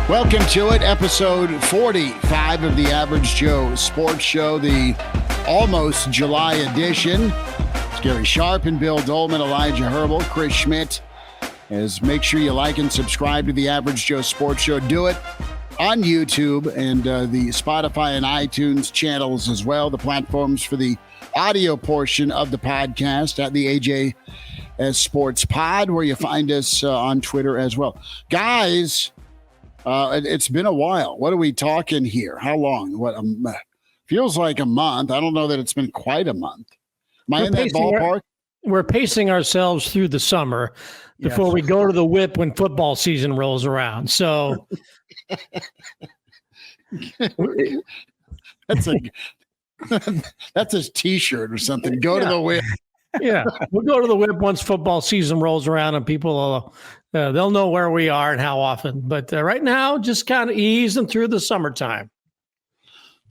Welcome to it, episode 45 of the Average Joe Sports Show, the almost July edition. It's Gary Sharp and Bill Doleman, Elijah Herbel, Chris Schmidt. Make sure you like and subscribe to the Average Joe Sports Show. Do it on YouTube and the Spotify and iTunes channels as well, the platforms for the audio portion of the podcast at the AJS Sports Pod, where you find us on Twitter as well. Guys, it's been a while. What are we talking here? How long? Feels like a month. I don't know that it's been quite a month. Am I in that ballpark? We're pacing ourselves through the summer before we go to the whip when football season rolls around. So that's a T-shirt or something. Go to the whip. Yeah, we'll go to the whip once football season rolls around, and people they'll know where we are and how often. But right now, just kind of easing through the summertime.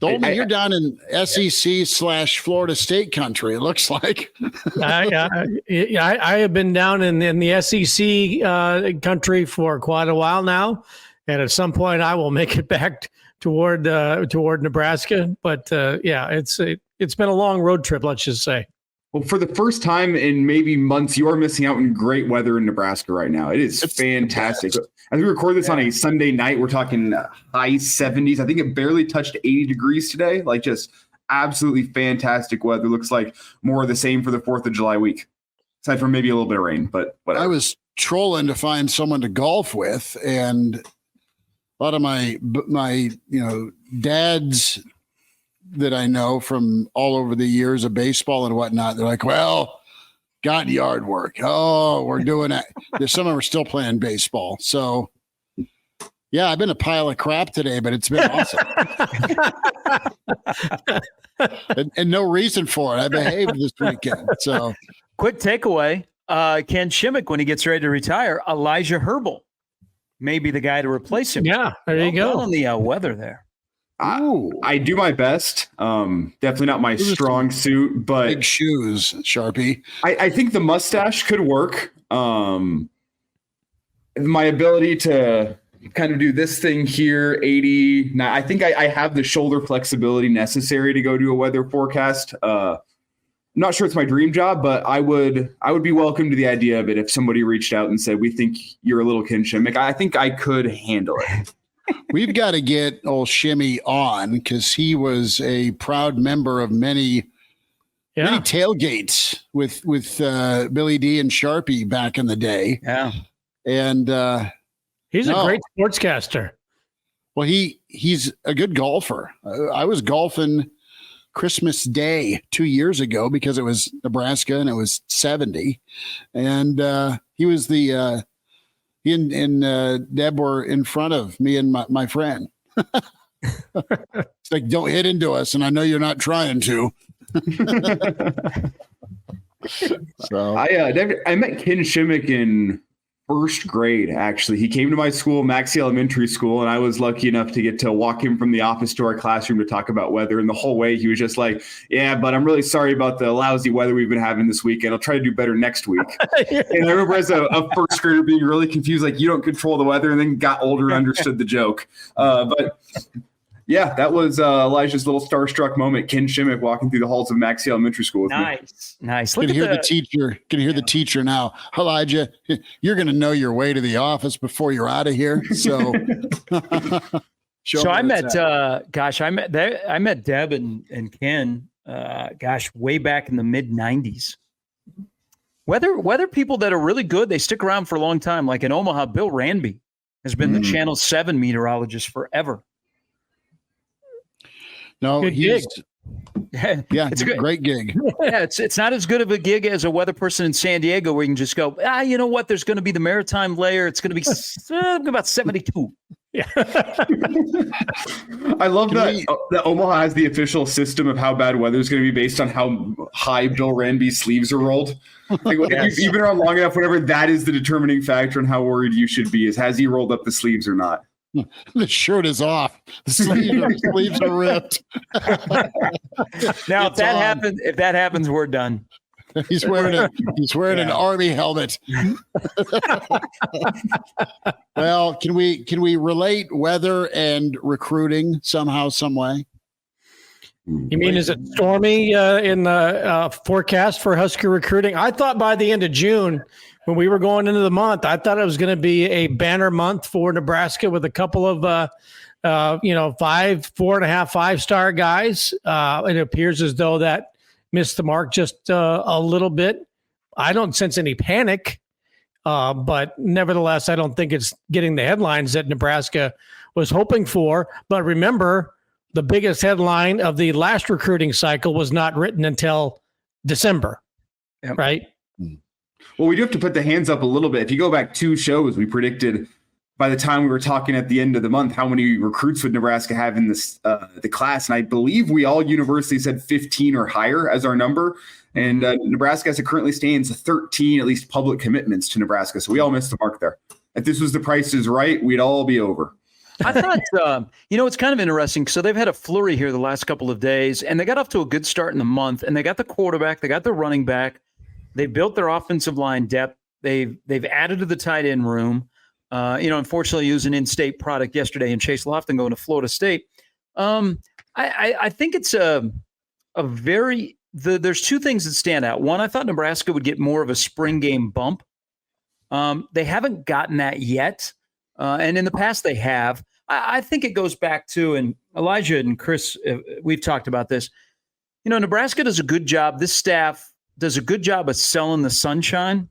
Doleman, you're down in SEC/Florida State country, it looks like. I have been down in the SEC country for quite a while now, and at some point I will make it back toward Nebraska. But it's been a long road trip, let's just say. Well, for the first time in maybe months, you are missing out on great weather in Nebraska right now. It's fantastic. As we record this on a Sunday night, we're talking high 70s. I think it barely touched 80 degrees today. Like, just absolutely fantastic weather. Looks like more of the same for the 4th of July week, aside from maybe a little bit of rain. But whatever. I was trolling to find someone to golf with, and a lot of my dads that I know from all over the years of baseball and whatnot, they're like, well, got yard work. Oh, we're doing that. There's some of them are still playing baseball. So, yeah, I've been a pile of crap today, but it's been awesome. and no reason for it. I behaved this weekend. So, quick takeaway, Ken Schmidt, when he gets ready to retire, Elijah Herbel may be the guy to replace him. Yeah, there you go. On the weather there. I do my best. Definitely not my strong suit, but big shoes, Sharpie. I think the mustache could work. My ability to kind of do this thing here, 80. Now, I think I have the shoulder flexibility necessary to go do a weather forecast. I'm not sure it's my dream job, but I would be welcome to the idea of it if somebody reached out and said, we think you're a little kinship. I think I could handle it. We've got to get old Shimmy on because he was a proud member of many tailgates with Billy D and Sharpie back in the day. Yeah. And he's a great sportscaster. Well, he's a good golfer. I was golfing Christmas Day 2 years ago because it was Nebraska and it was 70. And he was the he and Deb were in front of me and my friend. It's like, don't hit into us, and I know you're not trying to. So I met Ken Schmidt in first grade, actually. He came to my school, Maxey Elementary School, and I was lucky enough to get to walk him from the office to our classroom to talk about weather. And the whole way he was just like, yeah, but I'm really sorry about the lousy weather we've been having this weekend. I'll try to do better next week. And I remember as a first grader being really confused, like, you don't control the weather, and then got older and understood the joke. But yeah, that was Elijah's little starstruck moment. Ken Schmidt walking through the halls of Maxey Elementary School with me. Nice. Can hear the teacher. Can hear the teacher now. Elijah, you're going to know your way to the office before you're out of here. So, I met Deb and Ken. Way back in the mid '90s. Weather people that are really good, they stick around for a long time. Like in Omaha, Bill Ranby has been the Channel 7 meteorologist forever. No, good gig. Yeah, it's a great gig. Yeah, it's not as good of a gig as a weather person in San Diego where you can just go, you know what? There's going to be the maritime layer. It's going to be about 72. Yeah. I love that Omaha has the official system of how bad weather is going to be based on how high Bill Ranby's sleeves are rolled. Like, if you've been around long enough, whatever, that is the determining factor on how worried you should be, is has he rolled up the sleeves or not? The shirt is off. The sleeves are ripped. Now, if that happens, we're done. He's wearing an Army helmet. Well, can we relate weather and recruiting somehow, some way? You mean, is it stormy in the forecast for Husker recruiting? I thought by the end of June, when we were going into the month, I thought it was going to be a banner month for Nebraska with a couple of, 4.5, 5-star guys. It appears as though that missed the mark just a little bit. I don't sense any panic, but nevertheless, I don't think it's getting the headlines that Nebraska was hoping for. But remember, the biggest headline of the last recruiting cycle was not written until December, right? Well, we do have to put the hands up a little bit. If you go back 2 shows, we predicted by the time we were talking at the end of the month how many recruits would Nebraska have in this the class. And I believe we all universally said 15 or higher as our number. And Nebraska, as it currently stands, 13 at least public commitments to Nebraska. So we all missed the mark there. If this was the Price is Right, we'd all be over. I thought, it's kind of interesting. So they've had a flurry here the last couple of days, and they got off to a good start in the month, and they got the quarterback, they got the running back, they built their offensive line depth, they've added to the tight end room. Unfortunately, used an in-state product yesterday in Chase Lofton going to Florida State. I think it's there's 2 things that stand out. One, I thought Nebraska would get more of a spring game bump. They haven't gotten that yet. And in the past they have. I think it goes back to, and Elijah and Chris, we've talked about this. Nebraska does a good job. This staff does a good job of selling the sunshine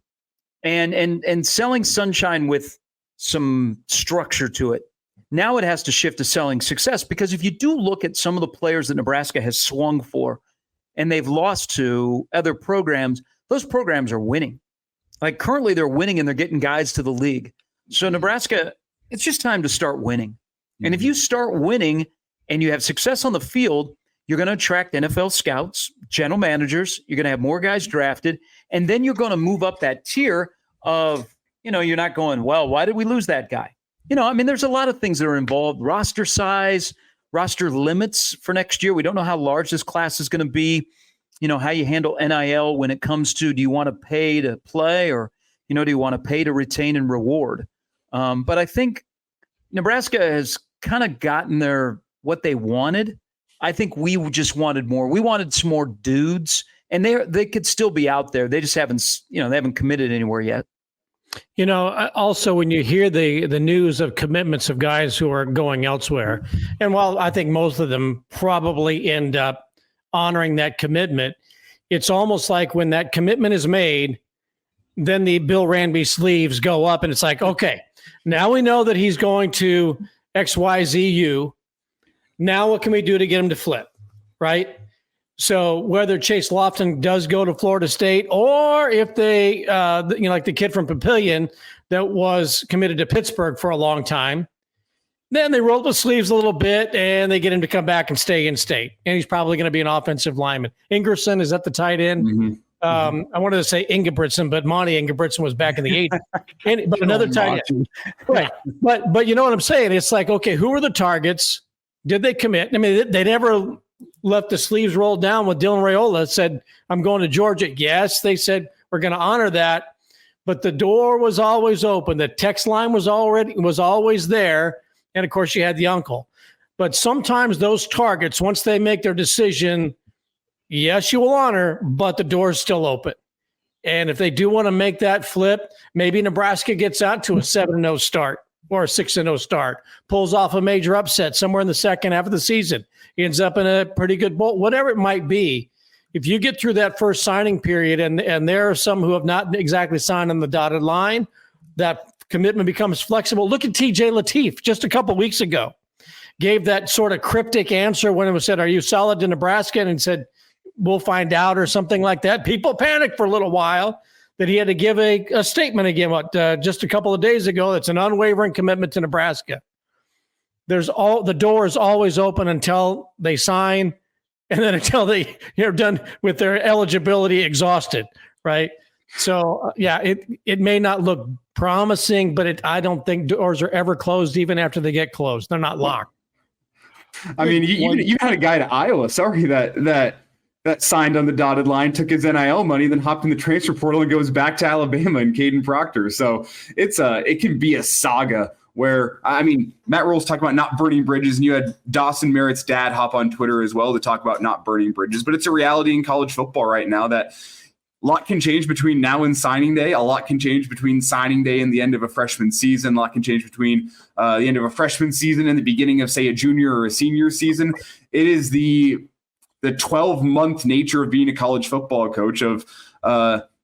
and selling sunshine with some structure to it. Now it has to shift to selling success, because if you do look at some of the players that Nebraska has swung for and they've lost to other programs, those programs are winning. Like currently they're winning and they're getting guys to the league. So Nebraska, it's just time to start winning. And if you start winning and you have success on the field, you're going to attract NFL scouts, general managers. You're going to have more guys drafted. And then you're going to move up that tier of, you're not going, well, why did we lose that guy? There's a lot of things that are involved. Roster size, roster limits for next year. We don't know how large this class is going to be. How you handle NIL when it comes to, do you want to pay to play, or, do you want to pay to retain and reward? But I think Nebraska has kind of gotten what they wanted. I think we just wanted more. We wanted some more dudes, and they could still be out there. They just haven't, they haven't committed anywhere yet. Also, when you hear the news of commitments of guys who are going elsewhere, and while I think most of them probably end up honoring that commitment, it's almost like when that commitment is made, then the Bill Ranby sleeves go up, and it's like, okay, now we know that he's going to XYZU. Now what can we do to get him to flip, right? So whether Chase Lofton does go to Florida State, or if they, like the kid from Papillion that was committed to Pittsburgh for a long time, then they roll the sleeves a little bit and they get him to come back and stay in state. And he's probably going to be an offensive lineman. Ingerson, is that the tight end? Mm-hmm. I wanted to say Ingebrigtsen, but Monty Ingebrigtsen was back in the 80s. But another tight end. Right. But you know what I'm saying? It's like, okay, who are the targets? Did they commit? I mean, they never left the sleeves rolled down with Dylan Raiola, said, I'm going to Georgia. Yes, they said, we're going to honor that. But the door was always open. The text line was always there. And of course, you had the uncle. But sometimes those targets, once they make their decision, yes, you will honor, but the door is still open. And if they do want to make that flip, maybe Nebraska gets out to a 7-0 start or a 6-0 start, pulls off a major upset somewhere in the second half of the season, ends up in a pretty good bowl, whatever it might be. If you get through that first signing period, and there are some who have not exactly signed on the dotted line, that commitment becomes flexible. Look at TJ Lateef just a couple weeks ago. Gave that sort of cryptic answer when it was said, are you solid to Nebraska? And said, we'll find out, or something like that. People panicked for a little while that he had to give a statement again, just a couple of days ago. That's an unwavering commitment to Nebraska. The door is always open until they sign, and then until they are done with their eligibility exhausted, right? So, it may not look promising, but I don't think doors are ever closed even after they get closed. They're not locked. I mean, you had a guy to Iowa, that that signed on the dotted line, took his NIL money, then hopped in the transfer portal and goes back to Alabama and Caden Proctor. So it can be a saga where, I mean, Matt Rhule's talking about not burning bridges, and you had Dawson Merritt's dad hop on Twitter as well to talk about not burning bridges. But it's a reality in college football right now that a lot can change between now and signing day. A lot can change between signing day and the end of a freshman season. A lot can change between the end of a freshman season and the beginning of, say, a junior or a senior season. It is the 12-month nature of being a college football coach of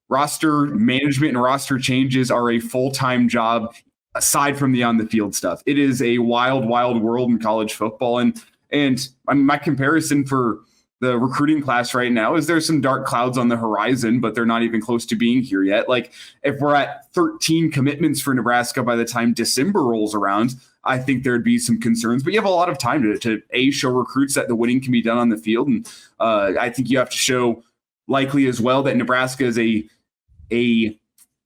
roster management and roster changes are a full-time job aside from the on-the-field stuff. It is a wild, wild world in college football. And I mean, my comparison for the recruiting class right now is there's some dark clouds on the horizon, but they're not even close to being here yet. Like if we're at 13 commitments for Nebraska by the time December rolls around, I think there'd be some concerns, but you have a lot of time to show recruits that the winning can be done on the field. And I think you have to show likely as well that Nebraska is a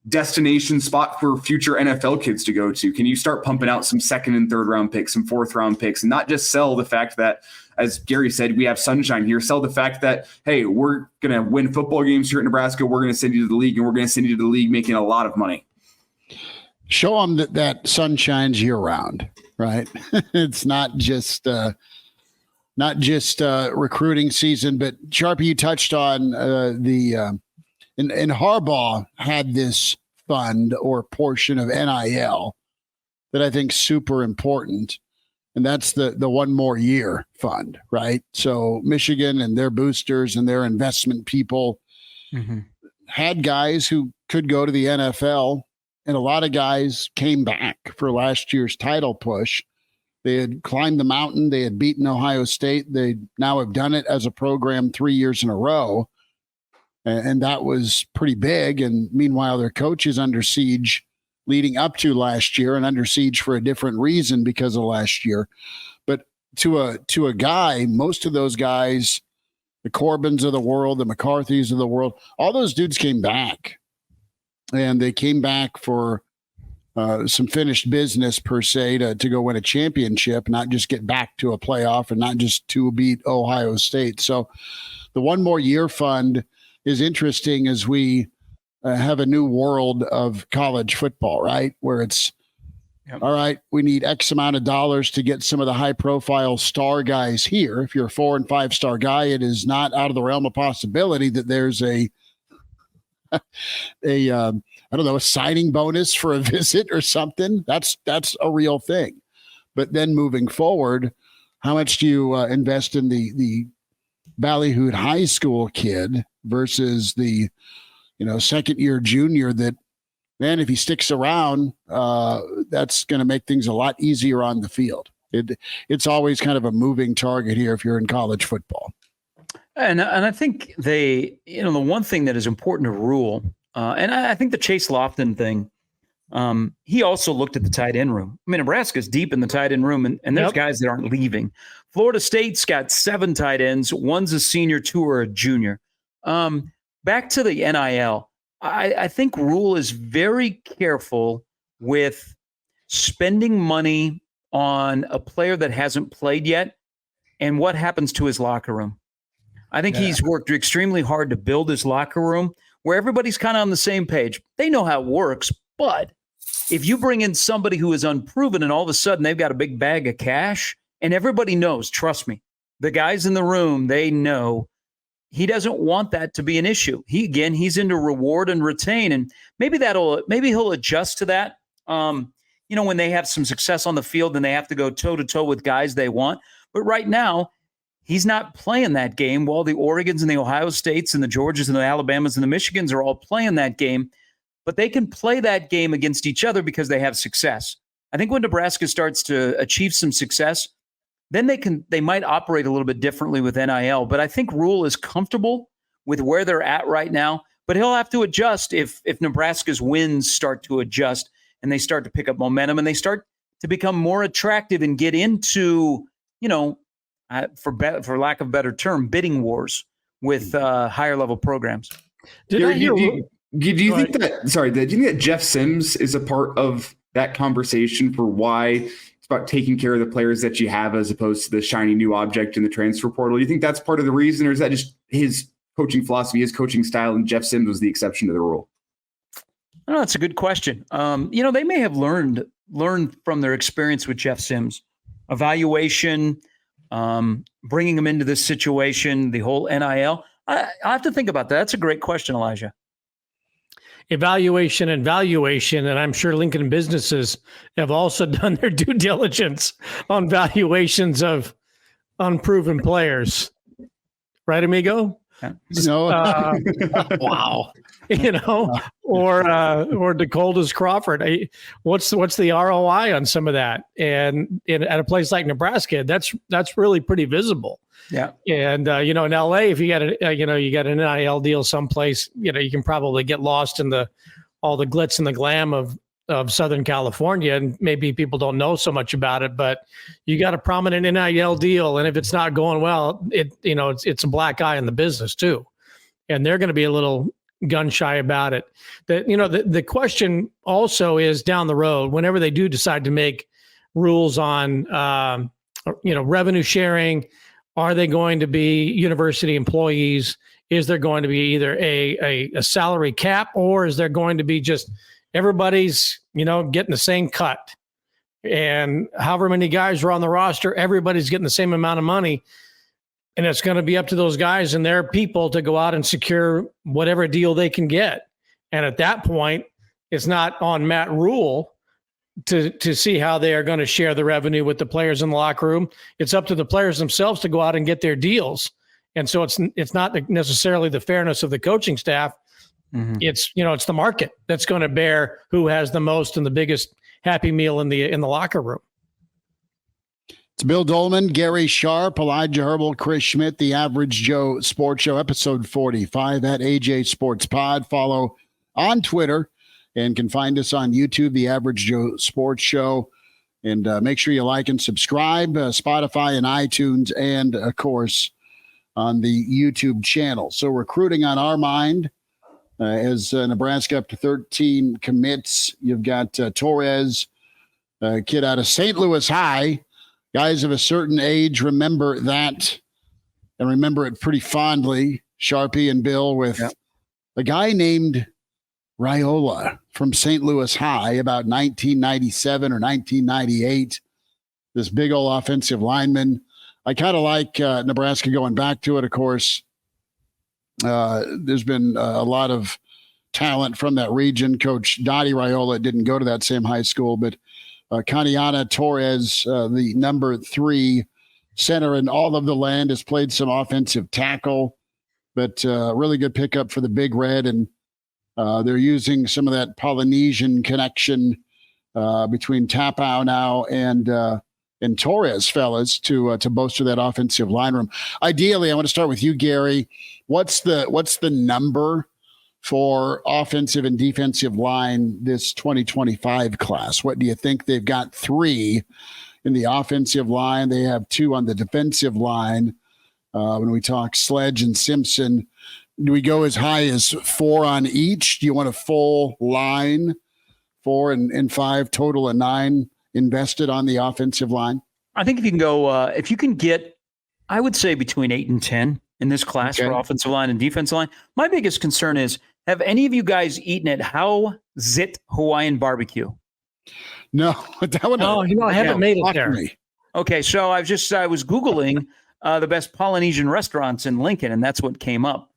destination spot for future NFL kids to go to. Can you start pumping out some second and third round picks, some fourth round picks, and not just sell the fact that, as Gary said, we have sunshine here, sell the fact that, hey, we're going to win football games here at Nebraska. We're going to send you to the league, and we're going to send you to the league making a lot of money. Show them that sun shines year round, right? It's not just recruiting season, but Sharpie, you touched on and Harbaugh had this fund or portion of NIL that I think super important, and that's the 1 more year fund, right? So Michigan and their boosters and their investment people had guys who could go to the NFL. And a lot of guys came back for last year's title push. They had climbed the mountain. They had beaten Ohio State. They now have done it as a program 3 years in a row. And that was pretty big. And meanwhile, their coach is under siege leading up to last year and under siege for a different reason because of last year. But to a guy, most of those guys, the Corbins of the world, the McCarthys of the world, all those dudes came back. And they came back for some finished business, per se, to go win a championship, not just get back to a playoff and not just to beat Ohio State. So the 1 more year fund is interesting as we have a new world of college football, right? Where it's, all right, we need X amount of dollars to get some of the high-profile star guys here. If you're a 4- and 5-star guy, it is not out of the realm of possibility that there's a signing bonus for a visit or something. That's a real thing. But then moving forward, how much do you invest in the Ballyhoot high school kid versus the, second year junior that, man, if he sticks around, that's going to make things a lot easier on the field. It's always kind of a moving target here if you're in college football. And I think the one thing that is important to Rhule, and I think the Chase Lofton thing, he also looked at the tight end room. I mean, Nebraska's deep in the tight end room, and there's guys that aren't leaving. Florida State's got 7 tight ends. 1's a senior, 2 are a junior. Back to the NIL, I think Rhule is very careful with spending money on a player that hasn't played yet and what happens to his locker room. I think he's worked extremely hard to build his locker room where everybody's kind of on the same page. They know how it works, but if you bring in somebody who is unproven and all of a sudden they've got a big bag of cash and everybody knows, trust me, the guys in the room, they know he doesn't want that to be an issue. He's into reward and retain, and maybe he'll adjust to that. When they have some success on the field and they have to go toe to toe with guys they want. But right now, he's not playing that game while the Oregons and the Ohio States and the Georgias and the Alabamas and the Michigans are all playing that game. But they can play that game against each other because they have success. I think when Nebraska starts to achieve some success, then they might operate a little bit differently with NIL. But I think Rhule is comfortable with where they're at right now. But he'll have to adjust if Nebraska's wins start to adjust and they start to pick up momentum and they start to become more attractive and get into, for lack of a better term, bidding wars with higher level programs. Do you think that Jeff Sims is a part of that conversation for why about taking care of the players that you have as opposed to the shiny new object in the transfer portal. You think that's part of the reason, or is that just his coaching philosophy, his coaching style, and Jeff Sims was the exception to the rule? I don't know. That's a good question. They may have learned from their experience with Jeff Sims, evaluation, bringing him into this situation, the whole NIL. I have to think about that. That's a great question, Elijah. Evaluation and valuation, and I'm sure Lincoln businesses have also done their due diligence on valuations of unproven players. Right, amigo? No. Wow. Or Dakota's Crawford. What's the ROI on some of that? And at a place like Nebraska, that's really pretty visible. Yeah. And in LA, if you got you got an NIL deal someplace, you can probably get lost in all the glitz and the glam of Southern California, and maybe people don't know so much about it, but you got a prominent NIL deal, and if it's not going well, it's a black eye in the business too, and they're going to be a little gun shy about it. The question also is down the road, whenever they do decide to make rules on revenue sharing, are they going to be university employees? Is there going to be either a salary cap, or is there going to be just everybody's, getting the same cut? And however many guys are on the roster, everybody's getting the same amount of money. And it's going to be up to those guys and their people to go out and secure whatever deal they can get. And at that point, it's not on Matt Rhule to see how they are going to share the revenue with the players in the locker room. It's up to the players themselves to go out and get their deals. And so it's not necessarily the fairness of the coaching staff. Mm-hmm. It's the market that's going to bear who has the most and the biggest happy meal in the locker room. It's Bill Doleman, Gary Sharp, Elijah Herbel, Chris Schmidt, the Average Joe Sports Show, episode 45 at AJ Sports Pod. Follow on Twitter and can find us on YouTube, the Average Joe Sports Show. And make sure you like and subscribe, Spotify and iTunes, and, of course, on the YouTube channel. So recruiting on our mind as Nebraska up to 13 commits. You've got Torres, a kid out of St. Louis High. Guys of a certain age remember that and remember it pretty fondly, Sharpie and Bill, with a guy named Riola from St. Louis High about 1997 or 1998. This big old offensive lineman. I kind of like Nebraska going back to it, of course. There's been a lot of talent from that region. Coach Dottie Riola didn't go to that same high school, but Caniana Torres, the number 3 center in all of the land, has played some offensive tackle, but really good pickup for the Big Red. And they're using some of that Polynesian connection between Tapau now and Torres fellas to bolster that offensive line room. Ideally, I want to start with you, Gary. What's the number for offensive and defensive line this 2025 class? What do you think? They've got 3 in the offensive line. They have 2 on the defensive line. When we talk Sledge and Simpson, do we go as high as 4 on each? Do you want a full line, 4 and 5 total and 9 invested on the offensive line? I think if you can go, if you can get, I would say between 8 and 10 in this class for offensive line and defensive line. My biggest concern is, have any of you guys eaten at How Zit Hawaiian Barbecue? No, that one. No, I haven't made it there. Okay, so I was Googling the best Polynesian restaurants in Lincoln, and that's what came up.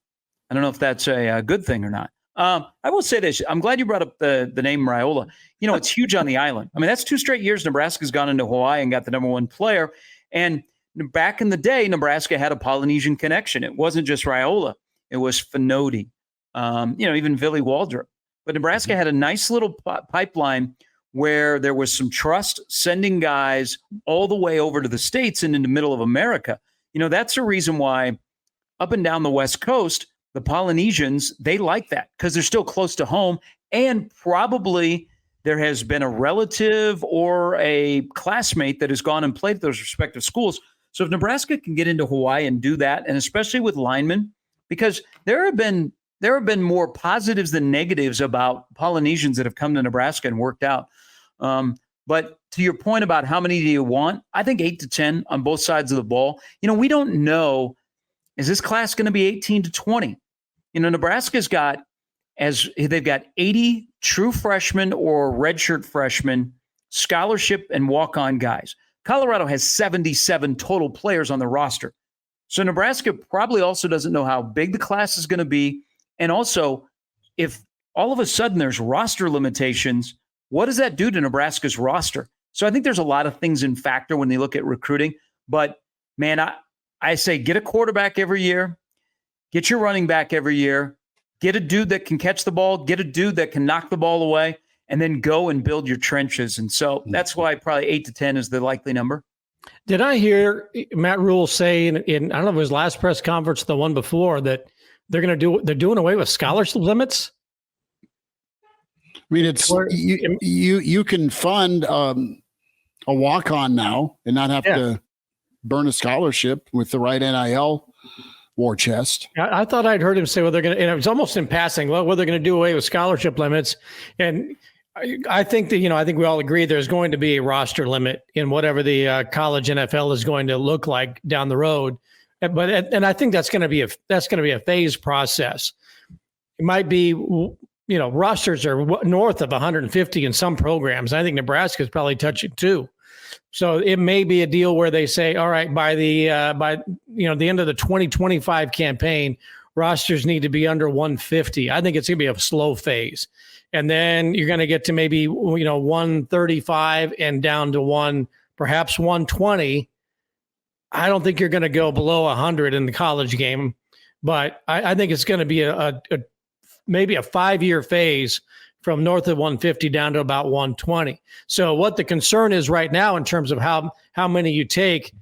I don't know if that's a good thing or not. I will say this. I'm glad you brought up the name Riola. It's huge on the island. I mean, that's 2 straight years Nebraska's gone into Hawaii and got the number 1 player. And back in the day, Nebraska had a Polynesian connection. It wasn't just Riola. It was Finodi, even Billy Waldrop. But Nebraska had a nice little pipeline where there was some trust sending guys all the way over to the States and in the middle of America. That's a reason why up and down the West Coast, the Polynesians, they like that because they're still close to home, and probably there has been a relative or a classmate that has gone and played at those respective schools. So if Nebraska can get into Hawaii and do that, and especially with linemen, because there have been more positives than negatives about Polynesians that have come to Nebraska and worked out. But to your point about how many do you want, I think 8 to 10 on both sides of the ball. We don't know, is this class going to be 18 to 20? Nebraska's they've got 80 true freshmen or redshirt freshmen, scholarship and walk-on guys. Colorado has 77 total players on the roster. So Nebraska probably also doesn't know how big the class is going to be. And also, if all of a sudden there's roster limitations, what does that do to Nebraska's roster? So I think there's a lot of things in factor when they look at recruiting. But, man, I say get a quarterback every year, get your running back every year, get a dude that can catch the ball, get a dude that can knock the ball away, and then go and build your trenches. And so that's why probably 8 to 10 is the likely number. Did I hear Matt Rhule say in I don't know if it was his last press conference, the one before, that they're doing away with scholarship limits? I mean, it's you can fund a walk-on now and not have to burn a scholarship with the right NIL war chest. I thought I'd heard him say, well, they're going to, and it was almost in passing, well, they're going to do away with scholarship limits. And I think that, I think we all agree there's going to be a roster limit in whatever the college NFL is going to look like down the road. And I think that's going to be a phased process. It might be, rosters are north of 150 in some programs. I think Nebraska is probably touching too. So it may be a deal where they say, all right, by the end of the 2025 campaign, rosters need to be under 150. I think it's going to be a slow phase. And then you're going to get to maybe, 135 and down to perhaps 120. I don't think you're going to go below 100 in the college game, but I think it's going to be maybe a 5-year phase from north of 150 down to about 120. So what the concern is right now in terms of how many you take,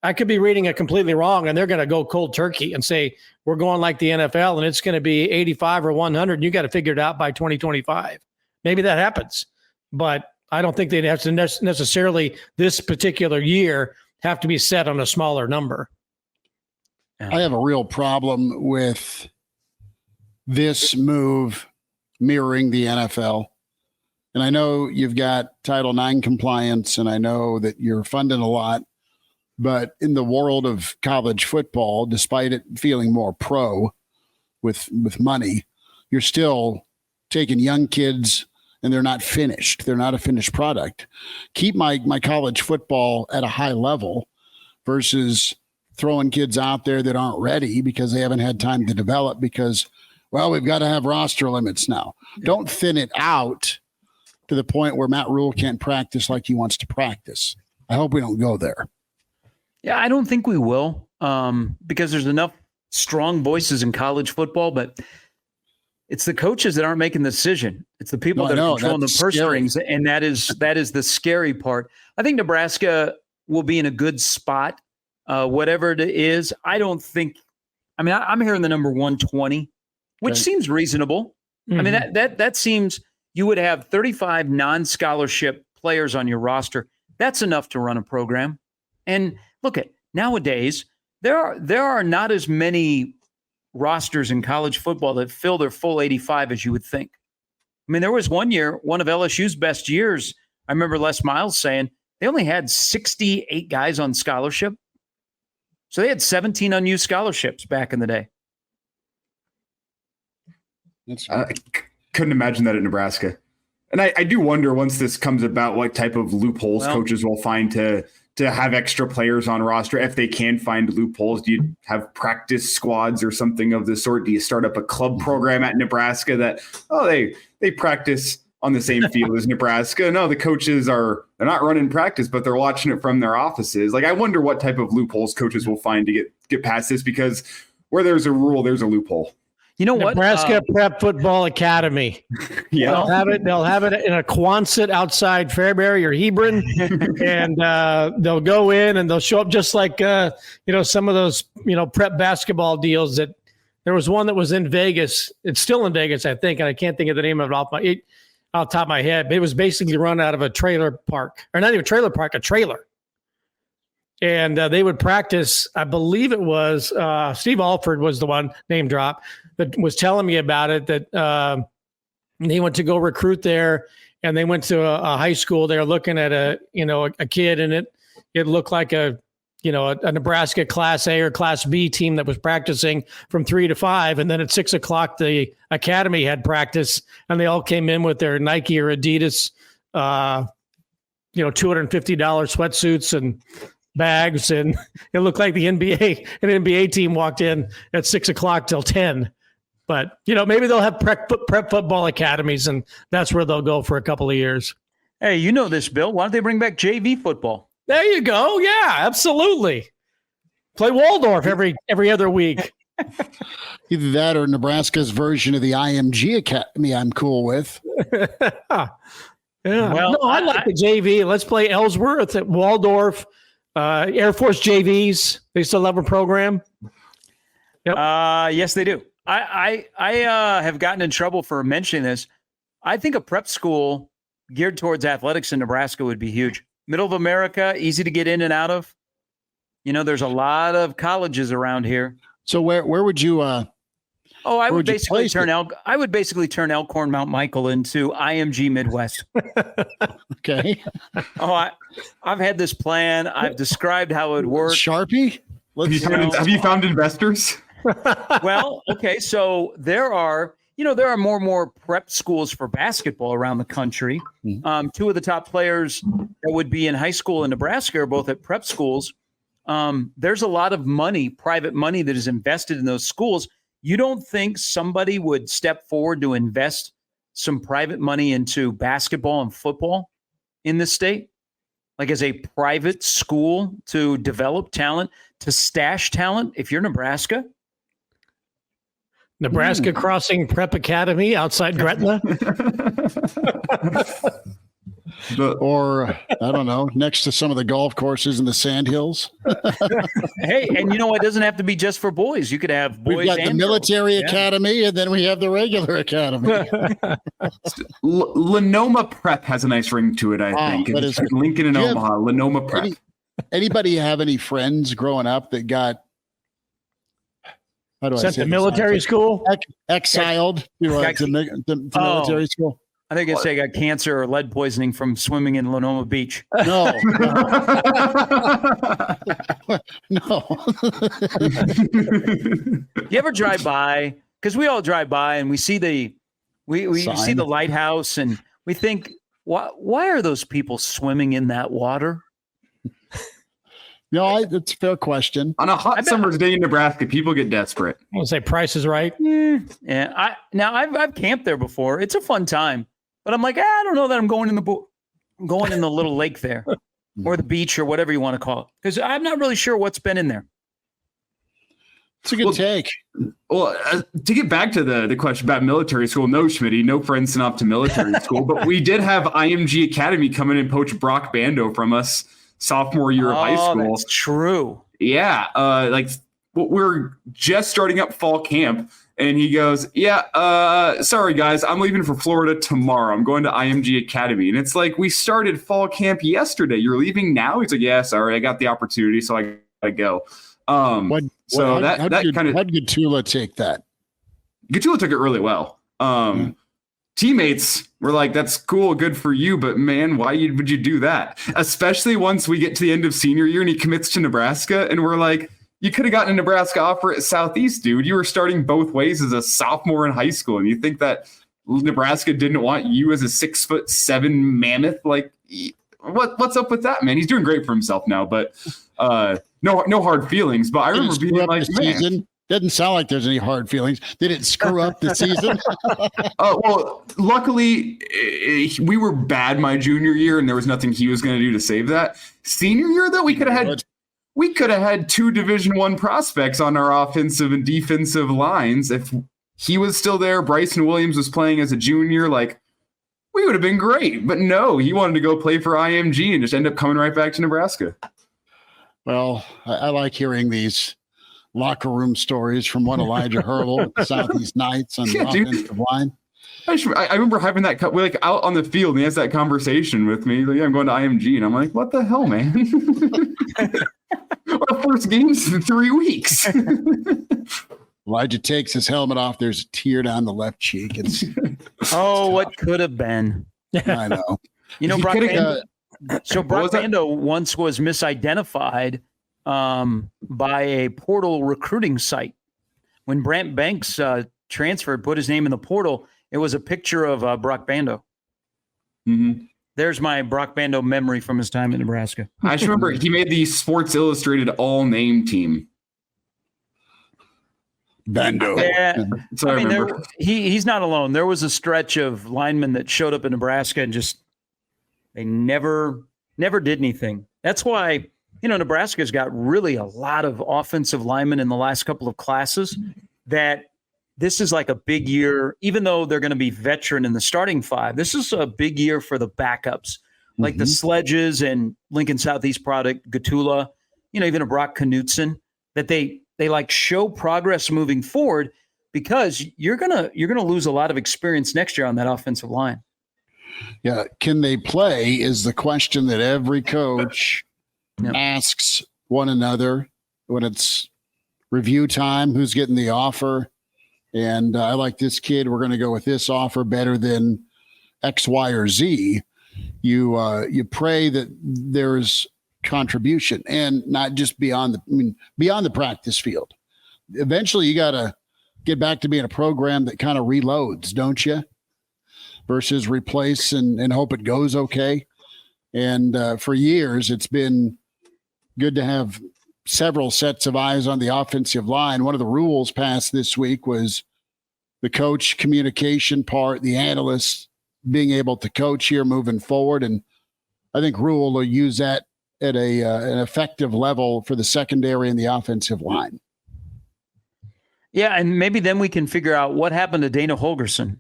I could be reading it completely wrong, and they're going to go cold turkey and say, we're going like the NFL, and it's going to be 85 or 100, and you got to figure it out by 2025. Maybe that happens, but I don't think they'd have to necessarily this particular year have to be set on a smaller number. I have a real problem with this move mirroring the NFL. And I know you've got Title IX compliance, and I know that you're funding a lot. But in the world of college football, despite it feeling more pro with money, you're still taking young kids and they're not finished. They're not a finished product. Keep my college football at a high level versus throwing kids out there that aren't ready because they haven't had time to develop because, well, we've got to have roster limits now. Don't thin it out to the point where Matt Rhule can't practice like he wants to practice. I hope we don't go there. Yeah, I don't think we will because there's enough strong voices in college football, but it's the coaches that aren't making the decision. It's the people that are controlling the purse strings, and that is the scary part. I think Nebraska will be in a good spot, whatever it is. I'm hearing the number 120, which seems reasonable. Mm-hmm. I mean, that seems you would have 35 non-scholarship players on your roster. That's enough to run a program. And look at nowadays, there are not as many rosters in college football that fill their full 85 as you would think. I mean, there was one year, one of LSU's best years, I remember Les Miles saying they only had 68 guys on scholarship. So they had 17 unused scholarships back in the day. I couldn't imagine that at Nebraska. And I do wonder once this comes about, what type of loopholes coaches will find to have extra players on roster. If they can find loopholes, do you have practice squads or something of the sort? Do you start up a club program at Nebraska that, they practice on the same field as Nebraska? No, the coaches they're not running practice, but they're watching it from their offices. Like, I wonder what type of loopholes coaches will find to get past this, because where there's a rule, there's a loophole. You know what? Nebraska Prep Football Academy. Yeah, they'll have it in a Quonset outside Fairbury or Hebron, and they'll go in and they'll show up just like some of those prep basketball deals. That there was one that was in Vegas. It's still in Vegas, I think, and I can't think of the name of it off the top of my head. But it was basically run out of a trailer park, or not even a trailer park, a trailer. And they would practice. I believe it was Steve Alford was the one, name drop, that was telling me about it, that he went to go recruit there, and they went to a high school. They're looking at a kid, and it looked like a Nebraska Class A or Class B team that was practicing from 3 to 5. And then at 6 o'clock, the academy had practice, and they all came in with their Nike or Adidas, $250 sweatsuits and bags. And it looked like an NBA team walked in at 6 o'clock till 10. But, maybe they'll have prep football academies, and that's where they'll go for a couple of years. Hey, you know this, Bill. Why don't they bring back JV football? There you go. Yeah, absolutely. Play Waldorf every other week. Either that or Nebraska's version of the IMG Academy I'm cool with. Yeah. Well, no, I like the JV. Let's play Ellsworth at Waldorf, Air Force JVs. They still have a program. Yep. Yes, they do. I have gotten in trouble for mentioning this. I think a prep school geared towards athletics in Nebraska would be huge. Middle of America, easy to get in and out of. There's a lot of colleges around here. So where would you? I would basically turn Elkhorn Mount Michael into IMG Midwest. Okay. I've had this plan. I've described how it would work. Sharpie? Have you found investors? Well, okay. So there are more and more prep schools for basketball around the country. Two of the top players that would be in high school in Nebraska are both at prep schools. There's a lot of money, private money, that is invested in those schools. You don't think somebody would step forward to invest some private money into basketball and football in this state? Like as a private school to develop talent, to stash talent if you're Nebraska? Nebraska Crossing Prep Academy outside Gretna. Or, I don't know, next to some of the golf courses in the Sandhills. Hey, and it doesn't have to be just for boys. You could have boys. We've got the military academy, and then we have the regular academy. Lenoma Prep has a nice ring to it, I think. It's Lincoln and Omaha, Lenoma Prep. Anybody have any friends growing up that got sent to military school? Exiled to military school? I think I got cancer or lead poisoning from swimming in Lenoma Beach. No. No. You ever drive by? Because we all drive by and we see the see the lighthouse and we think, why are those people swimming in that water? No, that's a fair question. On a hot summer's day in Nebraska, people get desperate. I want to say Price is Right. Yeah. I've camped there before. It's a fun time, but I'm like, I don't know that I'm going in the little lake there, or the beach, or whatever you want to call it, because I'm not really sure what's been in there. It's a good take. Well, to get back to the question about military school, no, Schmidt, no friends sent off to military school, but we did have IMG Academy come in and poach Brock Bando from us sophomore year of high school. That's true. Yeah. We're just starting up fall camp, and he goes, sorry guys, I'm leaving for Florida tomorrow. I'm going to IMG Academy. And it's like, we started fall camp yesterday. You're leaving now? He's like, yeah, sorry, I got the opportunity, so I gotta go. How did Gatula take that? Gatula took it really well. Teammates were like, that's cool, good for you, but man, why would you do that? Especially once we get to the end of senior year and he commits to Nebraska, and we're like, you could have gotten a Nebraska offer at Southeast, dude. You were starting both ways as a sophomore in high school, and you think that Nebraska didn't want you as a 6'7" mammoth? Like, what's up with that, man? He's doing great for himself now, but no hard feelings. But I remember being like, man. Doesn't sound like there's any hard feelings. Did it screw up the season? Well, luckily, we were bad my junior year, and there was nothing he was going to do to save that. Senior year, though, we could have had two Division I prospects on our offensive and defensive lines. If he was still there, Bryson Williams was playing as a junior, like, we would have been great. But no, he wanted to go play for IMG and just end up coming right back to Nebraska. Well, I like hearing these locker room stories from one Elijah Herbel at the Southeast Knights on the offensive line. I remember having that out on the field, and he has that conversation with me. Like, I'm going to IMG, and I'm like, what the hell, man? Our first game's in 3 weeks. Elijah takes his helmet off. There's a tear down the left cheek. What could have been? I know. You know, He Brock could've, Bando, so Brock Bando once was misidentified by a portal recruiting site. When Brant Banks transferred, put his name in the portal, it was a picture of Brock Bando. Mm-hmm. There's my Brock Bando memory from his time in Nebraska. I just remember he made the Sports Illustrated all-name team. Bando. Yeah, So I remember. He's not alone. There was a stretch of linemen that showed up in Nebraska and just they never did anything. That's why, you know, Nebraska's got really a lot of offensive linemen in the last couple of classes that this is like a big year, even though they're going to be veteran in the starting five. This is a big year for the backups, like the Sledges and Lincoln Southeast product, Gatula, you know, even a Brock Knutson, that they like show progress moving forward because you're gonna lose a lot of experience next year on that offensive line. Yeah. Can they play is the question that every coach asks one another when it's review time, who's getting the offer. And I like this kid. We're going to go with this offer better than X, Y, or Z. You pray that there's contribution and not just beyond the practice field. Eventually, you got to get back to being a program that kind of reloads, don't you? Versus replace and hope it goes okay. And for years, it's been good to have several sets of eyes on the offensive line. One of the rules passed this week was the coach communication part, the analysts being able to coach here moving forward. And I think Rhule will use that at an effective level for the secondary and the offensive line. Yeah, and maybe then we can figure out what happened to Dana Holgerson.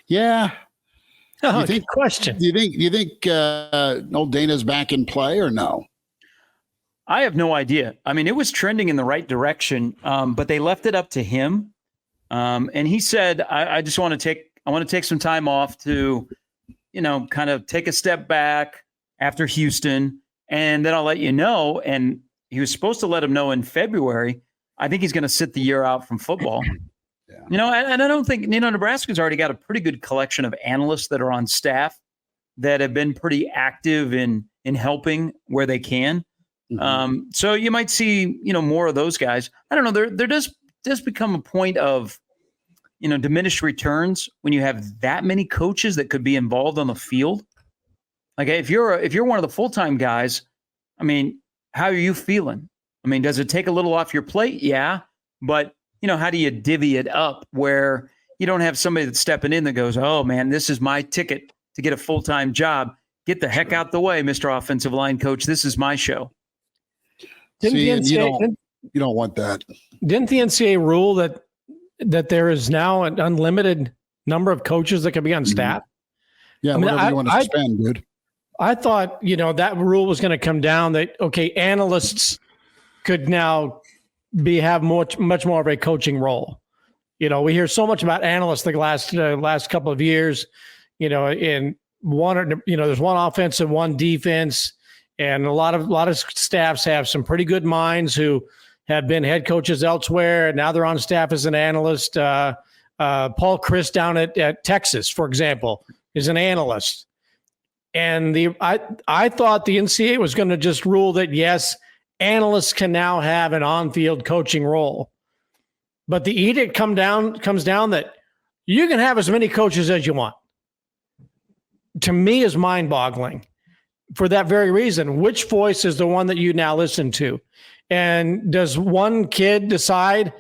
Yeah. Oh, good question. Do you think old Dana's back in play or no? I have no idea. I mean, it was trending in the right direction, but they left it up to him. And he said, I just want to take some time off to, you know, kind of take a step back after Houston, and then I'll let you know. And he was supposed to let him know in February. I think he's going to sit the year out from football. Yeah. You know, and I don't think, you know, Nebraska's already got a pretty good collection of analysts that are on staff that have been pretty active in helping where they can. So you might see, you know, more of those guys. I don't know. There does become a point of, you know, diminished returns when you have that many coaches that could be involved on the field. Like if you're one of the full-time guys, I mean, how are you feeling? I mean, does it take a little off your plate? Yeah. But, you know, how do you divvy it up where you don't have somebody that's stepping in that goes, oh man, this is my ticket to get a full-time job. Get the heck out the way, Mr. Offensive Line Coach. This is my show. You don't want that. Didn't the NCAA rule that there is now an unlimited number of coaches that can be on staff? Yeah, whatever you want to spend, dude. I thought, you know, that rule was going to come down that, okay, analysts could now have much more of a coaching role. You know, we hear so much about analysts the last couple of years, you know, in one, you know, there's one offense and one defense. And a lot of staffs have some pretty good minds who have been head coaches elsewhere. And now they're on staff as an analyst. Paul Chryst down at Texas, for example, is an analyst. And I thought the NCAA was going to just rule that, yes, analysts can now have an on-field coaching role. But the edict comes down that you can have as many coaches as you want. To me, is mind-boggling. For that very reason, which voice is the one that you now listen to? And does one kid decide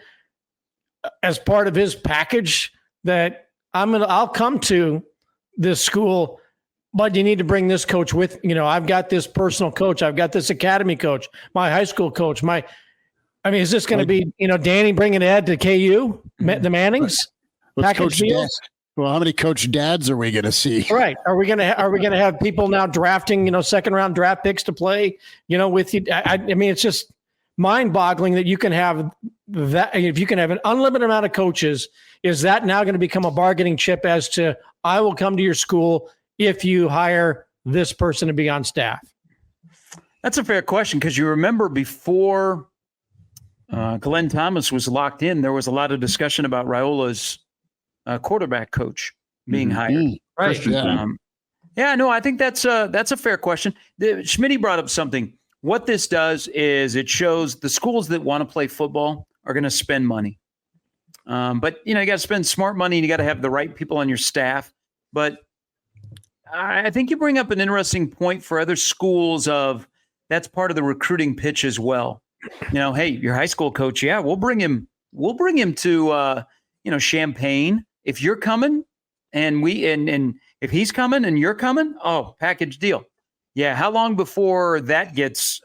as part of his package that I'll come to this school, but you need to bring this coach with, you know, I've got this personal coach. I've got this academy coach, my high school coach, is this going to be, you know, Danny bringing Ed to KU, the Mannings? Coach Well, how many coach dads are we going to see? Right. Are we going to have people now drafting, you know, second round draft picks to play, you know, with you? I mean, it's just mind boggling that you can have that. If you can have an unlimited amount of coaches, is that now going to become a bargaining chip as to, I will come to your school if you hire this person to be on staff? That's a fair question. Cause you remember before Glenn Thomas was locked in, there was a lot of discussion about Raiola's quarterback coach being hired. Right. Christian thing. No, I think that's a fair question. Schmidt brought up something. What this does is it shows the schools that want to play football are going to spend money. But, you got to spend smart money and you got to have the right people on your staff. But I think you bring up an interesting point for other schools of that's part of the recruiting pitch as well. Hey, your high school coach, we'll bring him to, Champaign. If you're coming and if he's coming and you're coming, package deal. Yeah. How long before that gets,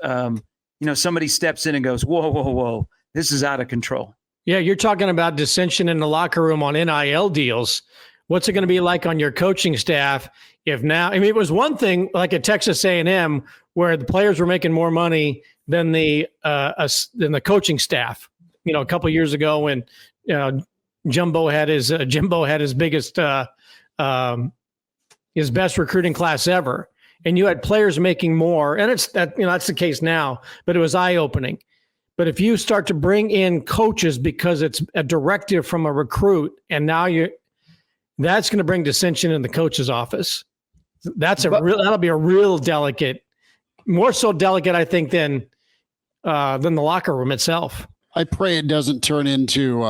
somebody steps in and goes, whoa, this is out of control. Yeah. You're talking about dissension in the locker room on NIL deals. What's it going to be like on your coaching staff if now, it was one thing like at Texas A&M where the players were making more money than the coaching staff, a couple of years ago when, Jimbo had his biggest, his best recruiting class ever. And you had players making more, and that's the case now, but it was eye-opening. But if you start to bring in coaches because it's a directive from a recruit, and now that's going to bring dissension in the coach's office. That'll be a real delicate, more so delicate, I think, than the locker room itself. I pray it doesn't turn into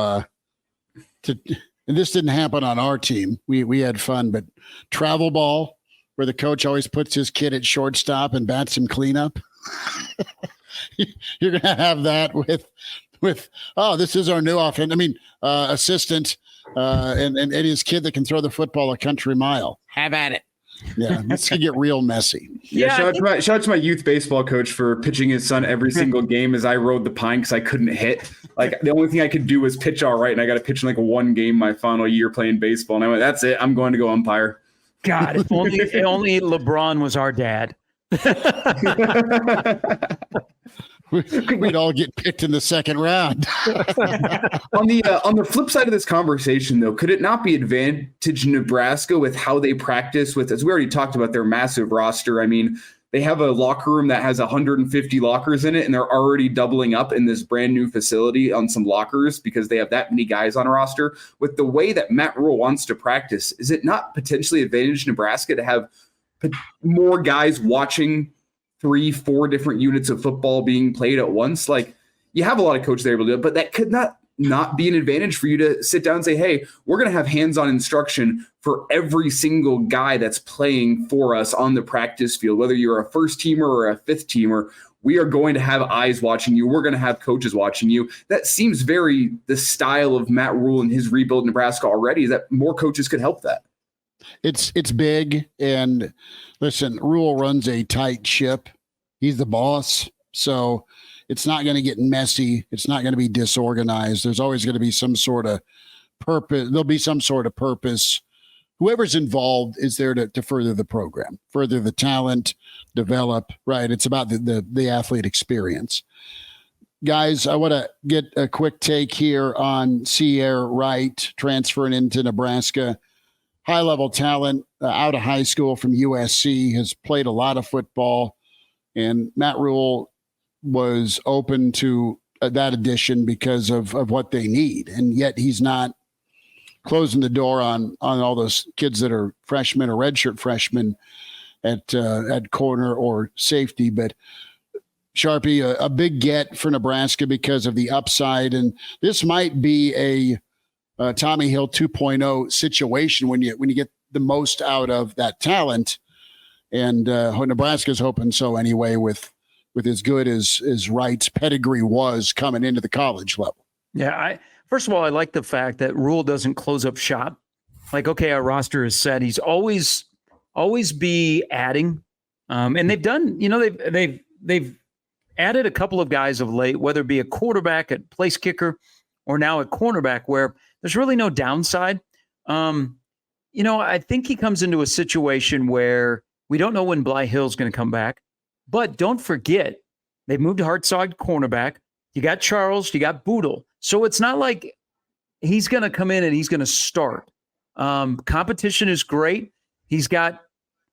and this didn't happen on our team. We had fun, but travel ball where the coach always puts his kid at shortstop and bats him cleanup. You're going to have that with this is our new offense. Assistant and his kid that can throw the football a country mile. Have at it. Yeah, this could get real messy. Shout out to my youth baseball coach for pitching his son every single game as I rode the pine because I couldn't hit. Like the only thing I could do was pitch all right, and I got to pitch in like one game my final year playing baseball. And I went, that's it. I'm going to go umpire. God, if only LeBron was our dad. We'd all get picked in the second round. On the flip side of this conversation, though, could it not be advantage Nebraska with how they practice with, as we already talked about, their massive roster? I mean, they have a locker room that has 150 lockers in it, and they're already doubling up in this brand new facility on some lockers because they have that many guys on a roster. With the way that Matt Rhule wants to practice, is it not potentially advantage Nebraska to have more guys watching 3-4 different units of football being played at once? Like, you have a lot of coaches that are able to do it, but that could not be an advantage for you to sit down and say, hey, we're going to have hands-on instruction for every single guy that's playing for us on the practice field. Whether you're a first teamer or a fifth teamer, we are going to have eyes watching you. We're going to have coaches watching you. That seems very the style of Matt Rhule and his rebuild in Nebraska already, is that more coaches could help that. It's big, and listen, Rhule runs a tight ship. He's the boss, so it's not going to get messy. It's not going to be disorganized. There's always going to be some sort of purpose. There'll be some sort of purpose. Whoever's involved is there to further the program, further the talent, develop, right? It's about the athlete experience. Guys, I want to get a quick take here on Sierra Wright transferring into Nebraska. High-level talent out of high school from USC, has played a lot of football, and Matt Rhule was open to that addition because of what they need, and yet he's not closing the door on all those kids that are freshmen or redshirt freshmen at corner or safety. But Sharpie, a big get for Nebraska because of the upside, and this might be a Tommy Hill 2.0 situation when you get the most out of that talent, and Nebraska's hoping so anyway. With as good as Wright's pedigree was coming into the college level. Yeah, first of all, I like the fact that Rhule doesn't close up shop. Like, okay, our roster is set. He's always be adding, and they've done. They've added a couple of guys of late, whether it be a quarterback, at place kicker, or now at cornerback, where there's really no downside. I think he comes into a situation where we don't know when Bly Hill's going to come back. But don't forget, they've moved to Hartzog cornerback. You got Charles, you got Boodle. So it's not like he's going to come in and he's going to start. Competition is great. It's kind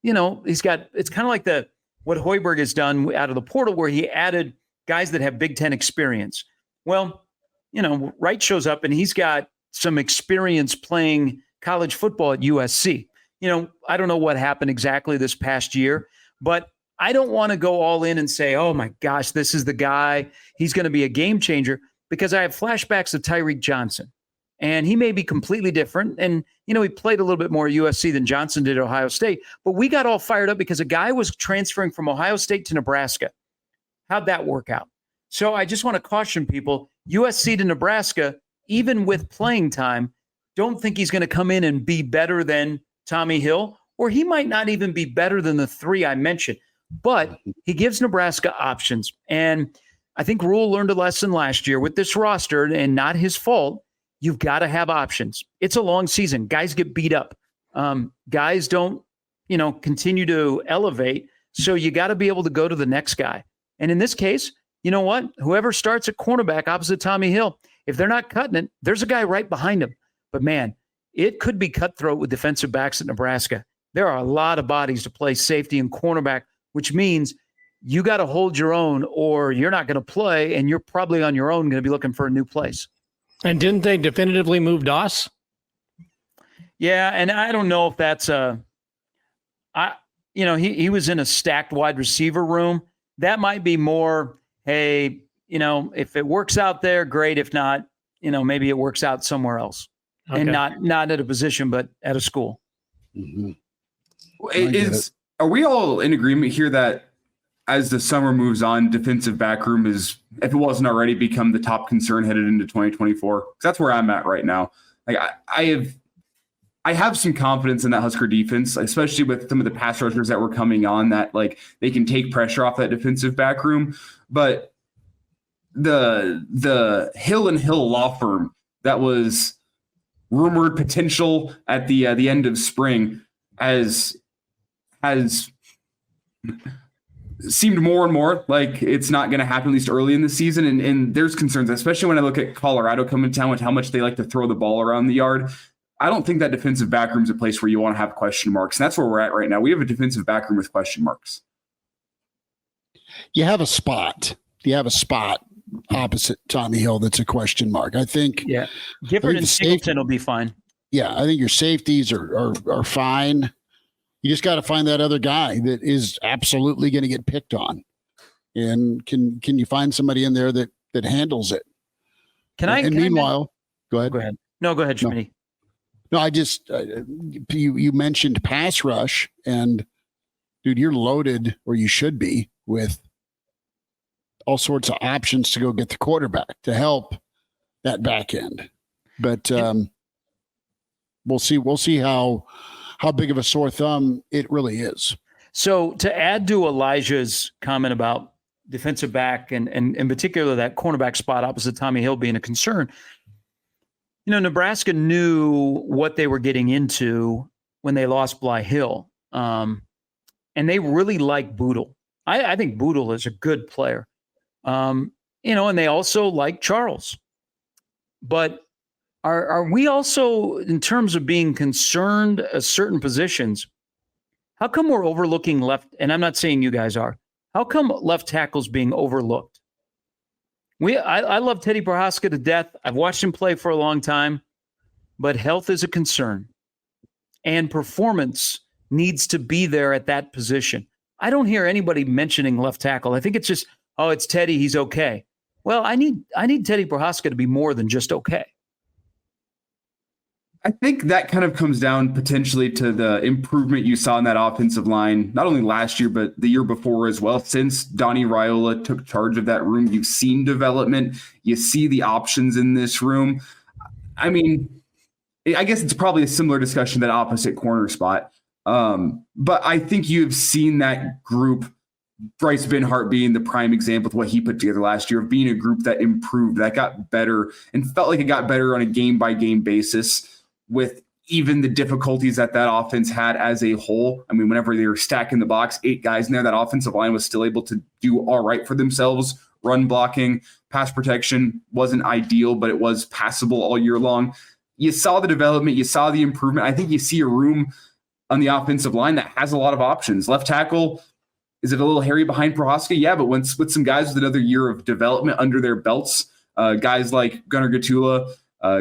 of like what Hoiberg has done out of the portal, where he added guys that have Big Ten experience. Well, Wright shows up and he's got some experience playing college football at USC. I don't know what happened exactly this past year, but I don't want to go all in and say, oh my gosh, this is the guy. He's going to be a game changer, because I have flashbacks of Tyreek Johnson, and he may be completely different. And, he played a little bit more at USC than Johnson did at Ohio State, but we got all fired up because a guy was transferring from Ohio State to Nebraska. How'd that work out? So I just want to caution people, USC to Nebraska, even with playing time, don't think he's going to come in and be better than Tommy Hill, or he might not even be better than the three I mentioned, but he gives Nebraska options. And I think Rhule learned a lesson last year with this roster, and not his fault. You've got to have options. It's a long season. Guys get beat up. Guys don't, continue to elevate. So you got to be able to go to the next guy. And in this case, you know what? Whoever starts at cornerback opposite Tommy Hill, if they're not cutting it, there's a guy right behind him. But man, it could be cutthroat with defensive backs at Nebraska. There are a lot of bodies to play safety and cornerback, which means you got to hold your own, or you're not going to play, and you're probably on your own going to be looking for a new place. And didn't they definitively move Doss? Yeah, and I don't know if that's he was in a stacked wide receiver room. That might be more, hey, if it works out there, great. If not, maybe it works out somewhere else. Okay. And not at a position, but at a school. Mm-hmm. Are we all in agreement here that as the summer moves on, defensive back room is, if it wasn't already, become the top concern headed into 2024? Because that's where I'm at right now. Like I have some confidence in that Husker defense, especially with some of the pass rushers that were coming on, that like they can take pressure off that defensive back room. But the Hill and Hill law firm that was rumored potential at the end of spring has seemed more and more like it's not going to happen, at least early in the season. And there's concerns, especially when I look at Colorado coming to town with how much they like to throw the ball around the yard. I don't think that defensive back room is a place where you want to have question marks. And that's where we're at right now. We have a defensive back room with question marks. You have a spot opposite Tommy Hill that's a question mark. I think. Yeah. Gifford and Singleton will be fine. Yeah. I think your safeties are fine. You just got to find that other guy that is absolutely going to get picked on. And can you find somebody in there that handles it? Meanwhile, go ahead. No, go ahead, Schmidt. No, I just you mentioned pass rush, and dude, you're loaded, or you should be, with all sorts of options to go get the quarterback to help that back end. But we'll see how big of a sore thumb it really is. So to add to Elijah's comment about defensive back and in particular that cornerback spot opposite Tommy Hill being a concern, Nebraska knew what they were getting into when they lost Bly Hill. And they really like Boodle. I think Boodle is a good player. And they also like Charles. But are we also, in terms of being concerned at certain positions, how come we're overlooking left? And I'm not saying you guys are. How come left tackle's being overlooked? I love Teddy Prohaska to death. I've watched him play for a long time, but health is a concern, and performance needs to be there at that position. I don't hear anybody mentioning left tackle. I think it's just, oh, it's Teddy, he's okay. Well, I need Teddy Prohaska to be more than just okay. I think that kind of comes down potentially to the improvement you saw in that offensive line, not only last year, but the year before as well. Since Donnie Raiola took charge of that room, you've seen development. You see the options in this room. I mean, I guess it's probably a similar discussion, that opposite corner spot. But I think you've seen that group, Bryce Benhart being the prime example of what he put together last year, of being a group that improved, that got better, and felt like it got better on a game-by-game basis, with even the difficulties that offense had as a whole. I mean, whenever they were stacking the box, 8 guys in there, that offensive line was still able to do all right for themselves. Run blocking, pass protection wasn't ideal, but it was passable all year long. You saw the development, you saw the improvement. I think you see a room on the offensive line that has a lot of options. Left tackle, is it a little hairy behind Prohaska? Yeah, but with some guys with another year of development under their belts, guys like Gunnar Gatula,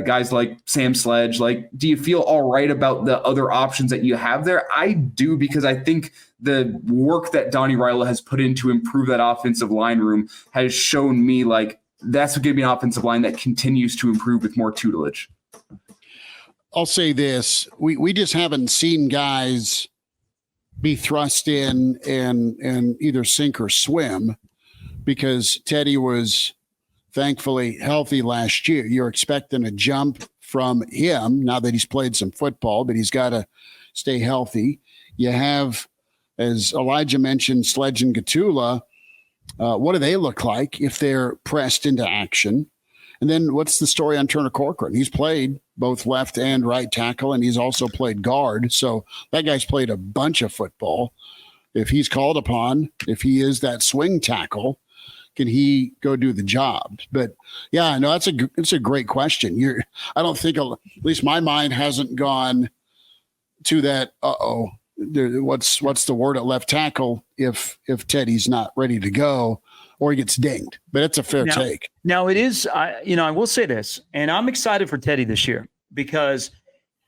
guys like Sam Sledge. Like, do you feel all right about the other options that you have there? I do, because I think the work that Donnie Rilo has put in to improve that offensive line room has shown me like that's going to be an offensive line that continues to improve with more tutelage. I'll say this. We just haven't seen guys be thrust in and either sink or swim, because Teddy was thankfully healthy last year. You're expecting a jump from him now that he's played some football, but he's got to stay healthy. You have, as Elijah mentioned, Sledge and Gatula. What do they look like if they're pressed into action? And then what's the story on Turner Corcoran? He's played both left and right tackle, and he's also played guard. So that guy's played a bunch of football. If he's called upon, if he is that swing tackle, can he go do the job? But yeah, no, it's a great question. I don't think, at least my mind hasn't gone to that. What's the word at left tackle if Teddy's not ready to go or he gets dinged? But it's a fair take. Now it is. I will say this, and I'm excited for Teddy this year because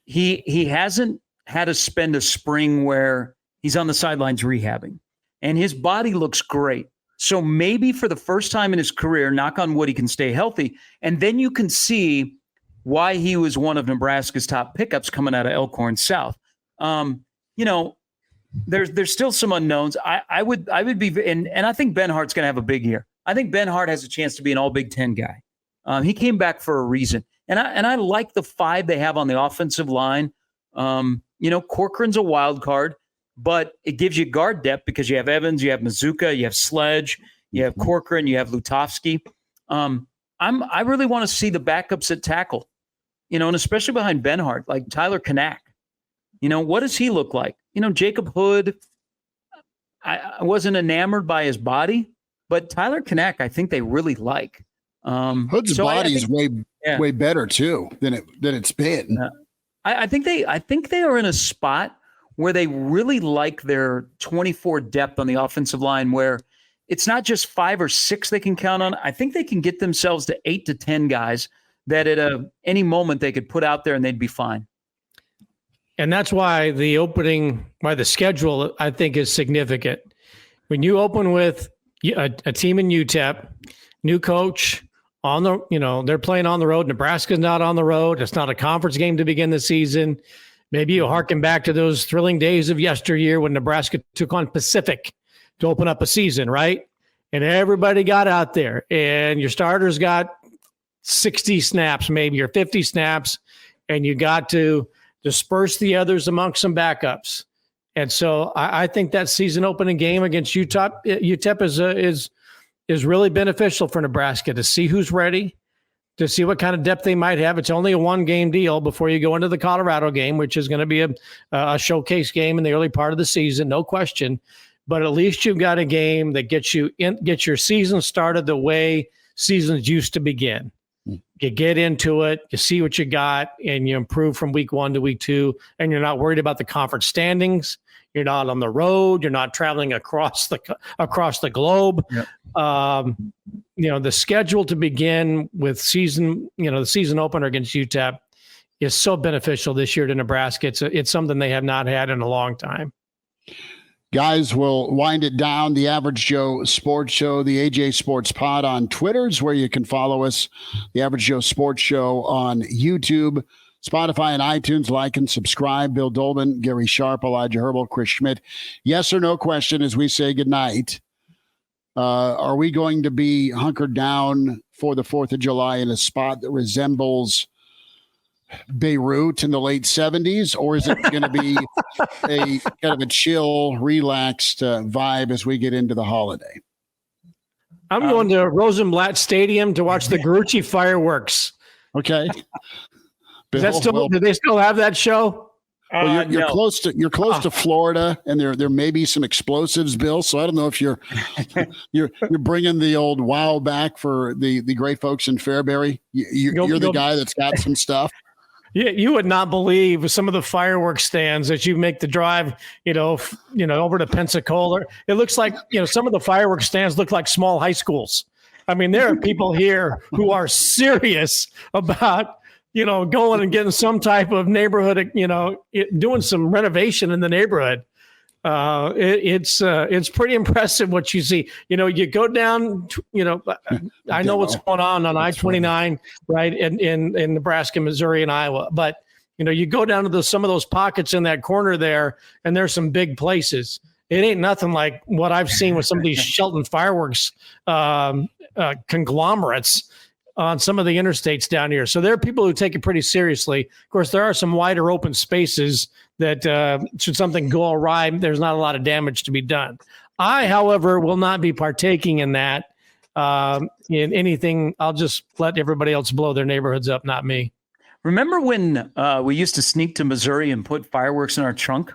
he hasn't had to spend a spring where he's on the sidelines rehabbing, and his body looks great. So maybe for the first time in his career, knock on wood, he can stay healthy. And then you can see why he was one of Nebraska's top pickups coming out of Elkhorn South. There's still some unknowns. I would be, and I think Ben Hart's going to have a big year. I think Ben Hart has a chance to be an all Big Ten guy. He came back for a reason. And I like the five they have on the offensive line. Corcoran's a wild card, but it gives you guard depth because you have Evans, you have Mazuka, you have Sledge, you have Corcoran, you have Lutovsky. I really want to see the backups at tackle, and especially behind Ben Hart, like Tyler Kanak. What does he look like? Jacob Hood, I wasn't enamored by his body, but Tyler Kanak, I think they really like. Hood's body is way better too than it's been. I think they are in a spot where they really like their 24 depth on the offensive line, where it's not just 5 or 6 they can count on. I think they can get themselves to 8 to 10 guys that at any moment they could put out there and they'd be fine. And that's why the schedule, I think, is significant. When you open with a team in UTEP, new coach they're playing on the road. Nebraska's not on the road. It's not a conference game to begin the season. Maybe you harken back to those thrilling days of yesteryear when Nebraska took on Pacific to open up a season, right? And everybody got out there, and your starters got 60 snaps maybe, or 50 snaps, and you got to disperse the others amongst some backups. And so I think that season opening game against UTEP is really beneficial for Nebraska to see who's ready, to see what kind of depth they might have. It's only a 1-game deal before you go into the Colorado game, which is going to be a showcase game in the early part of the season, no question. But at least you've got a game that gets your season started the way seasons used to begin. You get into it, you see what you got, and you improve from week 1 to week 2, and you're not worried about the conference standings. You're not on the road. You're not traveling across the globe. Yep. The schedule to begin with the season opener against UTEP is so beneficial this year to Nebraska. It's something they have not had in a long time. Guys, we'll wind it down. The Average Joe Sports Show, the AJ Sports Pod on Twitter is where you can follow us. The Average Joe Sports Show on YouTube, Spotify, and iTunes. Like and subscribe. Bill Doleman, Gary Sharp, Elijah Herbel, Chris Schmidt. Yes or no question as we say goodnight. Are we going to be hunkered down for the 4th of July in a spot that resembles Beirut in the late 70s, or is it going to be a kind of a chill, relaxed vibe as we get into the holiday? I'm going to Rosenblatt Stadium to watch the Garucci fireworks. Okay. Bill, do they still have that show? Well, you're close to Florida, and there may be some explosives, Bill. So I don't know if you're bringing the old wow back for the great folks in Fairbury. You're the guy that's got some stuff. Yeah, you would not believe some of the fireworks stands as you make the drive, over to Pensacola. It looks like, some of the fireworks stands look like small high schools. I mean, there are people here who are serious about, going and getting some type of neighborhood, doing some renovation in the neighborhood. It's pretty impressive what you see. You go down, I know what's going on I-29, right, in Nebraska, Missouri, and Iowa. But, you go down to some of those pockets in that corner there, and there's some big places. It ain't nothing like what I've seen with some of these Shelton fireworks conglomerates on some of the interstates down here. So there are people who take it pretty seriously. Of course, there are some wider open spaces that should something go awry, there's not a lot of damage to be done. I, however, will not be partaking in that, in anything. I'll just let everybody else blow their neighborhoods up, not me. Remember when we used to sneak to Missouri and put fireworks in our trunk?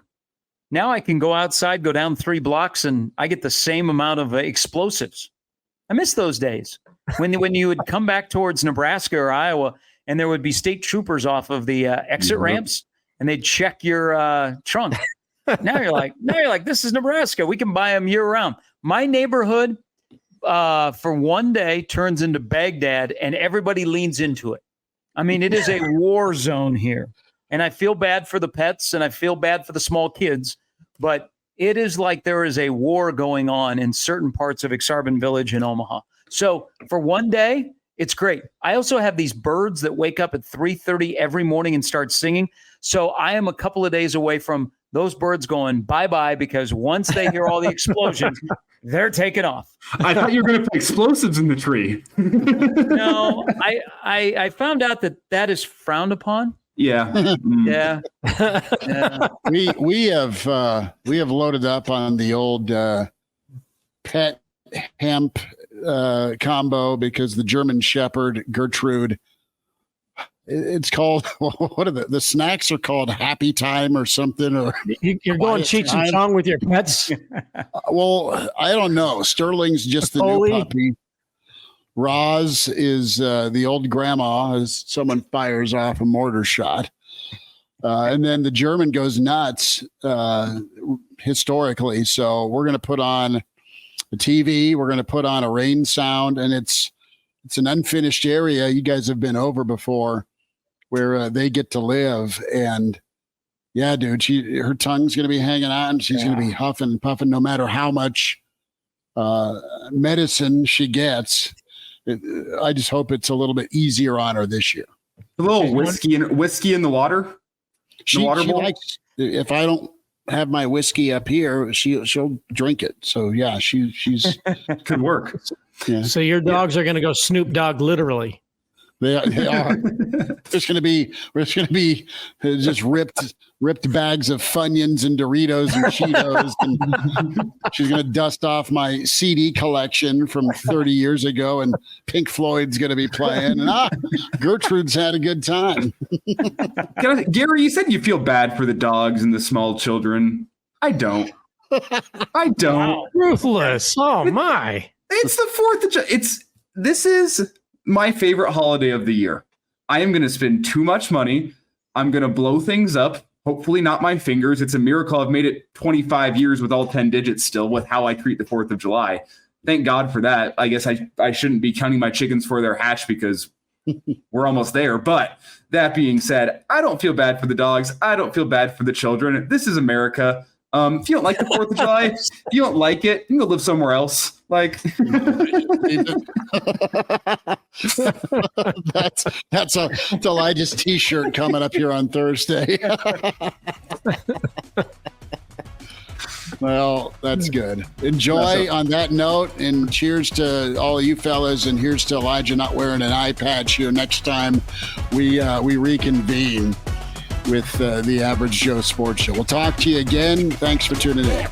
Now I can go outside, go down 3 blocks, and I get the same amount of explosives. I miss those days when you would come back towards Nebraska or Iowa, and there would be state troopers off of the exit ramps, and they'd check your trunk. Now you're like, this is Nebraska. We can buy them year round. My neighborhood, for one day, turns into Baghdad, and everybody leans into it. I mean, it is a war zone here, and I feel bad for the pets, and I feel bad for the small kids, but it is like there is a war going on in certain parts of Exarban Village in Omaha. So for one day, it's great. I also have these birds that wake up at 3:30 every morning and start singing. So I am a couple of days away from those birds going bye-bye, because once they hear all the explosions, they're taking off. I thought you were going to put explosives in the tree. No, I found out that is frowned upon. Yeah. Yeah. Yeah. We have loaded up on the old pet hemp combo, because the German Shepherd Gertrude, it's called, what are the snacks are called Happy Time or something, or you're going Cheech and Chong with your pets. Well, I don't know. Sterling's just the new puppy. Roz is the old grandma as someone fires off a mortar shot. And then the German goes nuts historically. So we're going to put on the TV. We're going to put on a rain sound, and it's an unfinished area you guys have been over before, where they get to live. And yeah, dude, her tongue's going to be hanging on. She's going to be huffing and puffing no matter how much medicine she gets. I just hope it's a little bit easier on her this year. A little whiskey in the water. She likes, if I don't have my whiskey up here, she'll drink it. So yeah, she's could work. Yeah. So your dogs are going to go Snoop Dogg literally. They are. There's going to be just ripped bags of Funyuns and Doritos and Cheetos, and she's going to dust off my CD collection from 30 years ago, and Pink Floyd's going to be playing. And Gertrude's had a good time. Gary, you said you feel bad for the dogs and the small children. I don't. Wow. Ruthless. Oh my! It's the 4th of July. This is my favorite holiday of the year. I am going to spend too much money. I'm going to blow things up. Hopefully not my fingers. It's a miracle I've made it 25 years with all 10 digits still with how I treat the 4th of July. Thank God for that. I guess I shouldn't be counting my chickens for their hatch, because we're almost there. But that being said, I don't feel bad for the dogs. I don't feel bad for the children. This is America. If you don't like the 4th of July, if you don't like it, you can go live somewhere else. Like that's Elijah's t-shirt coming up here on Thursday. Well, that's good. Enjoy on that note, and cheers to all of you fellas, and here's to Elijah not wearing an eye patch here next time we reconvene with the Average Joe Sports Show. We'll talk to you again. Thanks for tuning in.